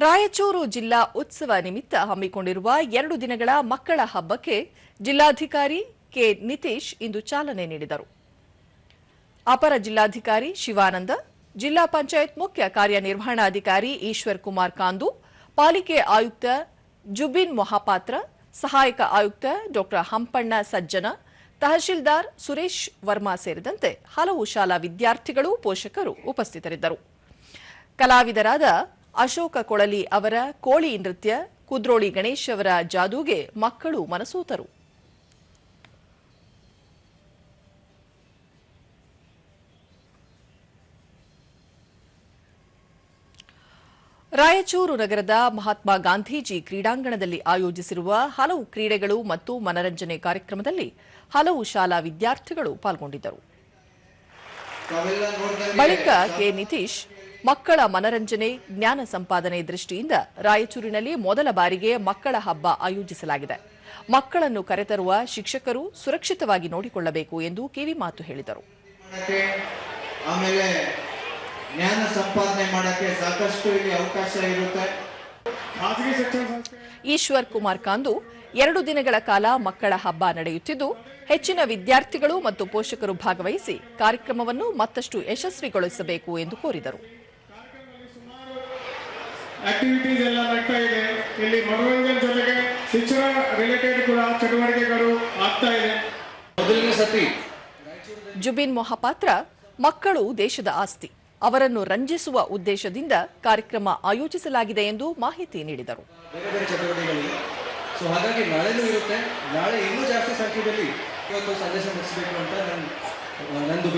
ರಾಯಚೂರು ಜಿಲ್ಲಾ ಉತ್ಸವ ನಿಮಿತ್ತ ಹಮ್ಮಿಕೊಂಡಿರುವ 2 ದಿನಗಳ ಮಕ್ಕಳ ಹಬ್ಬಕ್ಕೆ ಜಿಲ್ಲಾಧಿಕಾರಿ ಕೆ ನಿತೀಶ್ ಇಂದು ಚಾಲನೆ ನೀಡಿದರು. ಅಪರ ಜಿಲ್ಲಾಧಿಕಾರಿ ಶಿವಾನಂದ, ಜಿಲ್ಲಾ ಪಂಚಾಯತ್ ಮುಖ್ಯ ಕಾರ್ಯನಿರ್ವಹಣಾಧಿಕಾರಿ ಈಶ್ವರ್ ಕುಮಾರ್ ಕಾಂದು, ಪಾಲಿಕೆ ಆಯುಕ್ತ ಜುಬಿನ್ ಮೊಹಾಪಾತ್ರ, ಸಹಾಯಕ ಆಯುಕ್ತ ಡಾ ಹಂಪಣ್ಣ ಸಜ್ಜನ, ತಹಶೀಲ್ದಾರ್ ಸುರೇಶ್ ವರ್ಮಾ ಸೇರಿದಂತೆ ಹಲವು ಶಾಲಾ ವಿದ್ಯಾರ್ಥಿಗಳು, ಪೋಷಕರು ಉಪಸ್ಥಿತರಿದ್ದರು. ಕಲಾವಿದರಾದ ಅಶೋಕ ಕೊಳಲಿ ಅವರ ಕೋಳಿ ನೃತ್ಯ, ಕುದ್ರೋಳಿ ಗಣೇಶ್ ಅವರ ಜಾದೂಗೆ ಮಕ್ಕಳು ಮನಸೋತರು. ರಾಯಚೂರು ನಗರದ ಮಹಾತ್ಮ ಗಾಂಧೀಜಿ ಕ್ರೀಡಾಂಗಣದಲ್ಲಿ ಆಯೋಜಿಸಿರುವ ಹಲವು ಕ್ರೀಡೆಗಳು ಮತ್ತು ಮನರಂಜನೆ ಕಾರ್ಯಕ್ರಮದಲ್ಲಿ ಹಲವು ಶಾಲಾ ವಿದ್ಯಾರ್ಥಿಗಳು ಪಾಲ್ಗೊಂಡಿದ್ದರು. ಬಳಿಕ ಕೆ ನಿತೀಶ್, ಮಕ್ಕಳ ಮನರಂಜನೆ, ಜ್ಞಾನ ಸಂಪಾದನೆ ದೃಷ್ಟಿಯಿಂದ ರಾಯಚೂರಿನಲ್ಲಿ ಮೊದಲ ಬಾರಿಗೆ ಮಕ್ಕಳ ಹಬ್ಬ ಆಯೋಜಿಸಲಾಗಿದೆ. ಮಕ್ಕಳನ್ನು ಕರೆತರುವ ಶಿಕ್ಷಕರು ಸುರಕ್ಷಿತವಾಗಿ ನೋಡಿಕೊಳ್ಳಬೇಕು ಎಂದು ಕಿವಿಮಾತು ಹೇಳಿದರು. ಜ್ಞಾನ ಸಂಪಾದನೆ ಮಾಡಕ್ಕೆ ಸಾಕಷ್ಟು ಇಲ್ಲಿ ಅವಕಾಶ ಇರುತ್ತೆ. ಈಶ್ವರ್ ಕುಮಾರ್ ಕಾಂದು, 2 ದಿನಗಳ ಕಾಲ ಮಕ್ಕಳ ಹಬ್ಬ ನಡೆಯುತ್ತಿದ್ದು, ಹೆಚ್ಚಿನ ವಿದ್ಯಾರ್ಥಿಗಳು ಮತ್ತು ಪೋಷಕರು ಭಾಗವಹಿಸಿ ಕಾರ್ಯಕ್ರಮವನ್ನು ಮತ್ತಷ್ಟು ಯಶಸ್ವಿಗೊಳಿಸಬೇಕು ಎಂದು ಕೋರಿದರು. ಆಕ್ಟಿವಿಟೀಸ್ ಎಲ್ಲ ಆಗ್ತಾ ಇದೆ. ಇಲ್ಲಿ ಮನೋರಂಜನೆ ಜೊತೆಗೆ ಶಿಕ್ಷಣ ರಿಲೇಟೆಡ್ ಕೂಡ ಚಟುವಟಿಕೆಗಳು ಆಗ್ತಾ ಇದೆ. ಮೊದಲನೇ ಸತಿ ಜುಬಿನ್ ಮೊಹಾಪಾತ್ರ, ಮಕ್ಕಳು ದೇಶದ ಆಸ್ತಿ, ಅವರನ್ನು ರಂಜಿಸುವ ಉದ್ದೇಶದಿಂದ ಕಾರ್ಯಕ್ರಮ ಆಯೋಜಿಸಲಾಗಿದೆ ಎಂದು ಮಾಹಿತಿ ನೀಡಿದರು. ಬೇರೆ ಚಟುವಟಿಕೆಗಳು, ಸೊ ಹಾಗಾಗಿ ನಾಳೆನೂ ಇರುತ್ತೆ. ನಾಳೆ ಇನ್ನೂ ಜಾಸ್ತಿ ಸಂಖ್ಯೆಯಲ್ಲಿ ಇವತ್ತು ಸಂದೇಶ ಮುಗಿಸಬೇಕು ಅಂತ ನಂದು